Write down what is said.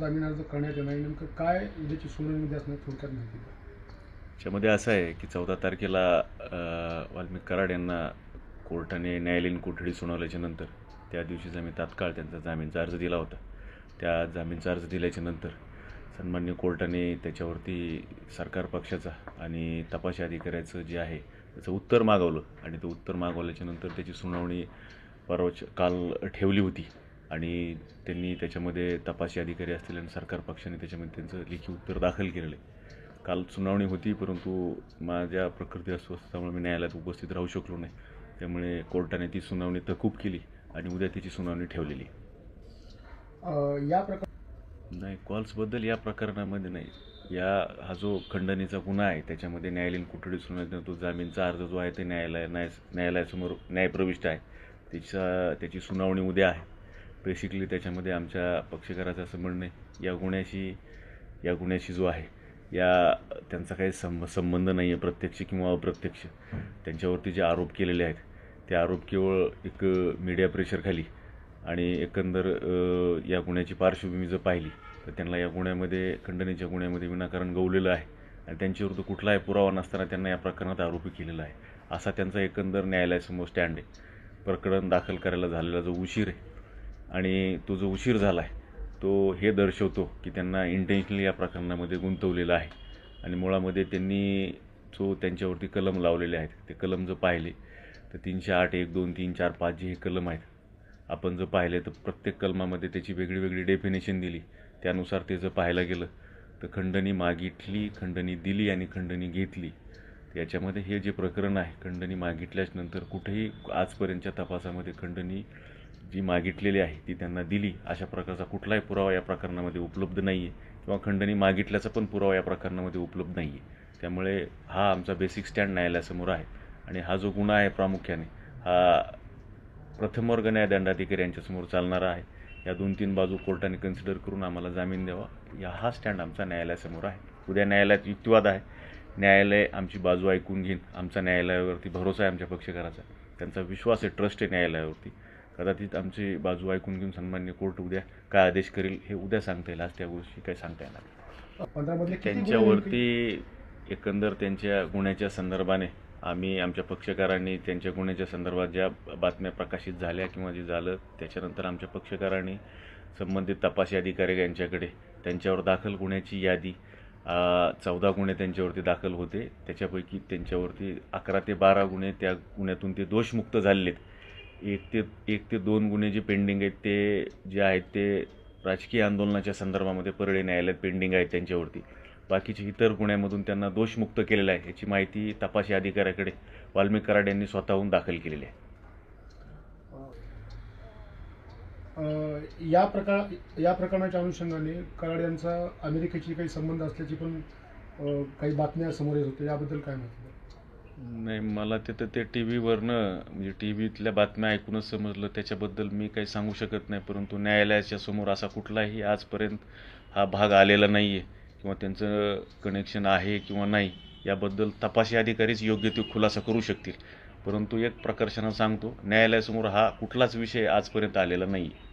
जामीन अर्ज करण्यात येणार, नेमकं काय उद्याची सुनावणीमध्ये असणार थोडक्यात माहिती द्या. त्याच्यामध्ये असं आहे की 14 तारखेला वाल्मिक कराड यांना कोर्टाने न्यायालयीन कोठडी सुनावल्याच्या नंतर त्या दिवशीच आम्ही तात्काळ त्यांचा जामीनचा अर्ज दिला होता. त्या जामीनचा अर्ज दिल्याच्या नंतर सन्माननीय कोर्टाने त्याच्यावरती सरकार पक्षाचा आणि तपासी अधिकाऱ्याचं जे आहे त्याचं उत्तर मागवलं आणि ते उत्तर मागवल्याच्या नंतर त्याची सुनावणी काल ठेवली होती आणि त्यांनी त्याच्यामध्ये तपासी अधिकारी असतील आणि सरकार पक्षाने त्याच्यामध्ये त्यांचं लेखी उत्तर दाखल केलेलं आहे. काल सुनावणी होती, परंतु माझ्या प्रकृती अस्वस्थतेमुळे मी न्यायालयात उपस्थित राहू शकलो नाही. त्यामुळे कोर्टाने ती सुनावणी तहकूब केली आणि उद्या त्याची सुनावणी ठेवलेली. या प्रकार नाही, कॉल्सबद्दल या प्रकरणामध्ये नाही. हा जो खंडणीचा गुन्हा आहे त्याच्यामध्ये न्यायालयीन कोठडी सुनावणी तो जामीनचा अर्ज जो आहे ते न्यायालयासमोर न्यायप्रविष्ट आहे. त्याची सुनावणी उद्या आहे. बेसिकली त्याच्यामध्ये आमच्या पक्षकाराचं असं म्हणणं आहे या गुन्ह्याशी जो आहे त्यांचा काही संबंध नाही आहे, प्रत्यक्ष किंवा अप्रत्यक्ष. त्यांच्यावरती जे आरोप केलेले आहेत ते आरोप केवळ एक मीडिया प्रेशरखाली आणि एकंदर या गुन्ह्याची पार्श्वभूमी जर पाहिली तर त्यांना या गुन्ह्यामध्ये खंडणीच्या गुन्ह्यामध्ये विनाकारण गवलेलं आहे आणि त्यांच्याविरुद्ध कुठलाही पुरावा नसताना त्यांना या प्रकरणात आरोपी केलेला आहे, असा त्यांचा एकंदर न्यायालयासमोर स्टँड आहे. प्रकरण दाखल करायला झालेला जो उशीर आहे आणि तो जो उशीर झाला आहे तो हे दर्शवतो की त्यांना इंटेन्शनली या प्रकरणामध्ये गुंतवलेलं आहे आणि मुळामध्ये त्यांनी जो त्यांच्यावरती कलम लावलेले आहेत ते कलम जर पाहिले तर 308, 1, 2, 3, 4, 5 जे हे कलम आहेत आपण जर पाहिले तर प्रत्येक कलमामध्ये त्याची वेगळी वेगळी डेफिनेशन दिली. त्यानुसार ते जर पाहायला गेलं तर खंडणी मागितली, खंडणी दिली आणि खंडणी घेतली. याच्यामध्ये हे जे प्रकरण आहे खंडणी मागितल्यानंतर कुठेही आजपर्यंतच्या तपासामध्ये खंडणी जी मागितलेली आहे ती त्यांना दिली अशा प्रकारचा कुठलाही पुरावा या प्रकरणामध्ये उपलब्ध नाही आहे किंवा खंडणी मागितल्याचा पण पुरावा या प्रकरणामध्ये उपलब्ध नाही आहे. त्यामुळे हा आमचा बेसिक स्टँड न्यायालयासमोर आहे आणि हा जो गुन्हा आहे प्रामुख्याने हा प्रथम वर्ग न्यायदंडाधिकारी यांच्यासमोर चालणारा आहे. या 2-3 बाजू कोर्टाने कन्सिडर करून आम्हाला जामीन द्यावा हा स्टँड आमचा न्यायालयासमोर आहे. उद्या न्यायालयात युक्तिवाद आहे. न्यायालय आमची बाजू ऐकून घेईन. आमचा न्यायालयावरती भरोसा आहे आमच्या पक्षकाराचा, त्यांचा विश्वास आहे, ट्रस्ट आहे न्यायालयावरती. कदाचित आमची बाजू ऐकून घेऊन सन्मान्य कोर्ट उद्या काय आदेश करेल हे उद्या सांगता येईल. आज त्या गोष्टी काही सांगता येणार. 15 त्यांच्यावरती एकंदर त्यांच्या गुन्ह्याच्या संदर्भाने आम्ही आमच्या पक्षकारांनी त्यांच्या गुन्ह्याच्या संदर्भात ज्या बातम्या प्रकाशित झाल्या किंवा जे झालं त्याच्यानंतर आमच्या पक्षकारांनी संबंधित तपासी अधिकारी यांच्याकडे त्यांच्यावर दाखल गुन्ह्याची यादी 14 गुन्हे त्यांच्यावरती दाखल होते. त्याच्यापैकी त्यांच्यावरती 11 ते 12 गुन्हे त्या गुन्ह्यातून ते दोषमुक्त झालेले आहेत. 1 ते 2 गुन्हे जे पेंडिंग आहेत ते जे आहेत ते राजकीय आंदोलनाच्या संदर्भामध्ये परळी न्यायालयात पेंडिंग आहेत त्यांच्यावरती. बाकीचे इतर गुन्ह्यामधून त्यांना दोषमुक्त केलेला आहे याची माहिती तपासी अधिकाऱ्याकडे वाल्मिक कराड यांनी स्वतःहून दाखल केलेली आहे. या प्रकरणाच्या अनुषंगाने कराड यांचा अमेरिकेशी काही संबंध असल्याची पण काही बातम्या समोर येत होत्या, याबद्दल काय माहिती? नाही, मला ते टी व्हीवरनं म्हणजे टी व्हीतल्या बातम्या ऐकूनच समजलं. त्याच्याबद्दल मी काही सांगू शकत नाही, परंतु न्यायालयाच्या समोर असा कुठलाही आजपर्यंत हा भाग आलेला नाही आहे किंवा त्यांचं कनेक्शन आहे किंवा नाही याबद्दल तपासी अधिकारीच योग्य ते खुलासा करू शकतील. परंतु एक प्रकर्षानं सांगतो, न्यायालयासमोर हा कुठलाच विषय आजपर्यंत आलेला नाही आहे.